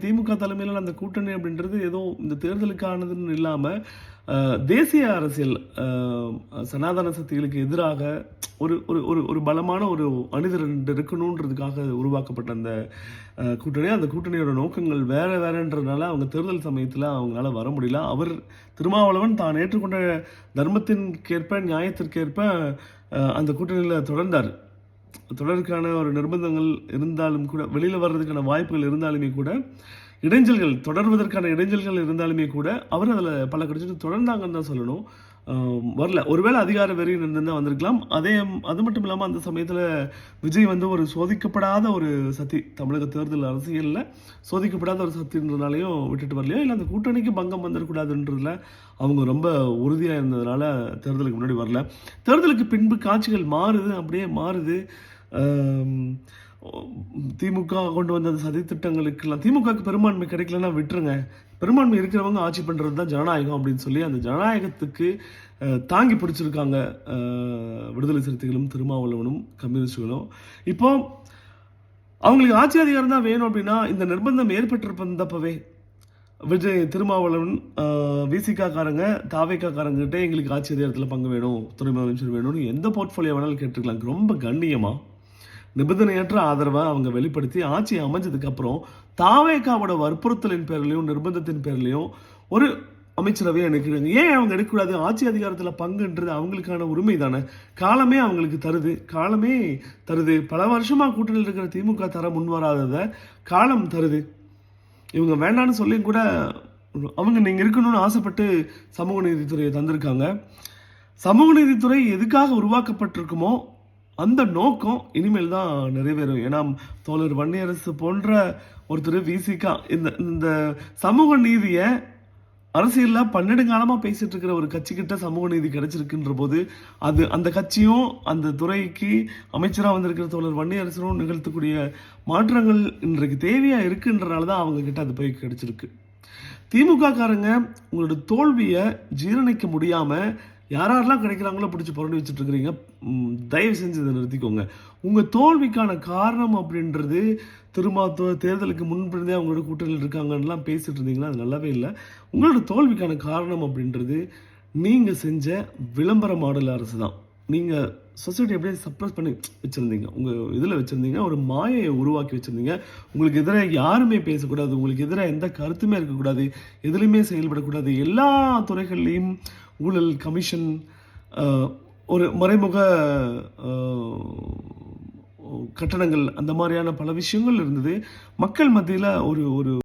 திமுக தலைமையிலான அந்த கூட்டணி அப்படின்றது ஏதோ இந்த தேர்தலுக்கானதுன்னு இல்லாம, தேசிய அரசியல் சனாதன சக்திகளுக்கு எதிராக ஒரு ஒரு ஒரு ஒரு பலமான ஒரு அணிதிரண்டு இருக்கணுன்றதுக்காக உருவாக்கப்பட்ட அந்த கூட்டணி. அந்த கூட்டணியோட நோக்கங்கள் வேற வேறன்றதுனால அவங்க தேர்தல் சமயத்துல அவங்களால வர முடியல. அவர் திருமாவளவன் தான் ஏற்றுக்கொண்ட தர்மத்திற்கேற்ப, நியாயத்திற்கேற்ப அந்த கூட்டணியில தொடர்ந்தார். தொடருக்கான ஒரு நிர்பந்தங்கள் இருந்தாலும் கூட, வெளியில வர்றதுக்கான வாய்ப்புகள் இருந்தாலுமே கூட, இடைஞ்சல்கள் தொடர்வதற்கான இடைஞ்சல்கள் இருந்தாலுமே கூட, அவர் அதில பல கட்சிகள் தொடர்ந்தாங்கன்னு தான் சொல்லணும். வரல. ஒருவேளை அதிகார வெறி இருந்திருந்தா வந்திருக்கலாம். அது மட்டும் இல்லாம அந்த சமயத்தில விஜய் வந்து ஒரு சோதிக்கப்படாத ஒரு சக்தி. தமிழக தேர்தல் அரசியல்ல சோதிக்கப்படாத ஒரு சக்தின்றதுனாலயும் விட்டுட்டு வரலையோ, இல்ல அந்த கூட்டணிக்கு பங்கம் வந்துடக்கூடாதுன்றதுல அவங்க ரொம்ப உறுதியா இருந்ததுனால தேர்தலுக்கு முன்னாடி வரல. தேர்தலுக்கு பின்பு காட்சிகள் மாறுது, அப்படியே மாறுது. ஆம், திமுக கொண்டு வந்த அந்த சதித்திட்டங்களுக்கெல்லாம் திமுகவுக்கு பெரும்பான்மை கிடைக்கலன்னா விட்டுருங்க. பெரும்பான்மை இருக்கிறவங்க ஆட்சி பண்ணுறது தான் ஜனநாயகம் அப்படின்னு சொல்லி அந்த ஜனநாயகத்துக்கு தாங்கி பிடிச்சிருக்காங்க விடுதலை சிறுத்தைகளும் திருமாவளவனும் கம்யூனிஸ்டுகளும். இப்போ அவங்களுக்கு ஆட்சி அதிகாரம் தான் வேணும் அப்படின்னா இந்த நிர்பந்தம் ஏற்பட்டிருப்பதப்பவே விஜய் திருமாவளவன் விசிகா காரங்க தாவேக்கா காரங்கிட்ட எங்களுக்கு ஆட்சி அதிகாரத்தில் பங்கு வேணும், துணை முதலமைச்சர் வேணும்னு எந்த போர்ட்ஃபோலியோ வேணாலும் கேட்டுருக்கலாம். ரொம்ப கண்ணியமாக நிபந்தனையற்ற ஆதரவை அவங்க வெளிப்படுத்தி ஆட்சி அமைஞ்சதுக்கு அப்புறம் தாவேக்காவோட வற்புறுத்தலின் பேர்லையும் நிர்பந்தத்தின் பேர்லையும் ஒரு அமைச்சரவையை எடுக்கிறாங்க. ஏன் அவங்க எடுக்கக்கூடாது? ஆட்சி அதிகாரத்தில் பங்குன்றது அவங்களுக்கான உரிமை தானே. காலமே அவங்களுக்கு தருது, காலமே தருது. பல வருஷமா கூட்டணியில் இருக்கிற திமுக தர முன்வராததை காலம் தருது. இவங்க வேண்டான்னு சொல்லி கூட அவங்க நீங்கள் இருக்கணும்னு ஆசைப்பட்டு சமூக நீதித்துறையை தந்திருக்காங்க. சமூக நீதித்துறை எதுக்காக உருவாக்கப்பட்டிருக்குமோ அந்த நோக்கம் இனிமேல் தான் நிறைவேறும். ஏன்னா தோழர் வன்னியரசு போன்ற ஒருத்தர் விசிகா இந்த சமூக நீதியை அரசியலில் 12 காலமாக பேசிட்டு இருக்கிற ஒரு கட்சிக்கிட்ட சமூக நீதி கிடைச்சிருக்குன்ற போது அது அந்த கட்சியும் அந்த துறைக்கு அமைச்சராக வந்திருக்கிற தோழர் வன்னியரசனும் நிகழ்த்தக்கூடிய மாற்றங்கள் இன்றைக்கு தேவையாக இருக்குன்றனால தான் அவங்க கிட்ட அது போய் கிடைச்சிருக்கு. திமுக காரங்க உங்களோட தோல்வியை ஜீரணிக்க முடியாமல் யாரெல்லாம் கிடைக்கிறாங்களோ பிடிச்சி புரண்டு வச்சுட்டு இருக்கிறீங்க. தயவு செஞ்சு இதை நிறுத்திக்கோங்க. உங்கள் தோல்விக்கான காரணம் அப்படின்றது தேர்தலுக்கு முன்பிருந்தே அவங்களோட கூட்டணியில் இருக்காங்கலாம் பேசிட்டு இருந்தீங்கன்னா அது நல்லாவே இல்லை. உங்களோட தோல்விக்கான காரணம் அப்படின்றது நீங்கள் செஞ்ச விளம்பர மாடல் அரசு தான். நீங்கள் சொசைட்டி அப்படியே சப்ரஸ் பண்ணி வச்சுருந்தீங்க, உங்கள் இதில் வச்சுருந்தீங்க, ஒரு மாயையை உருவாக்கி வச்சுருந்தீங்க. உங்களுக்கு எதிராக யாருமே பேசக்கூடாது, உங்களுக்கு எதிராக எந்த கருத்துமே இருக்கக்கூடாது, எதுலையுமே செயல்படக்கூடாது. எல்லா துறைகள்லையும் ஊழல், கமிஷன், ஒரு மறைமுக கட்டணங்கள், அந்த மாதிரியான பல விஷயங்கள் இருந்தது. மக்கள் மத்தியில் ஒரு ஒரு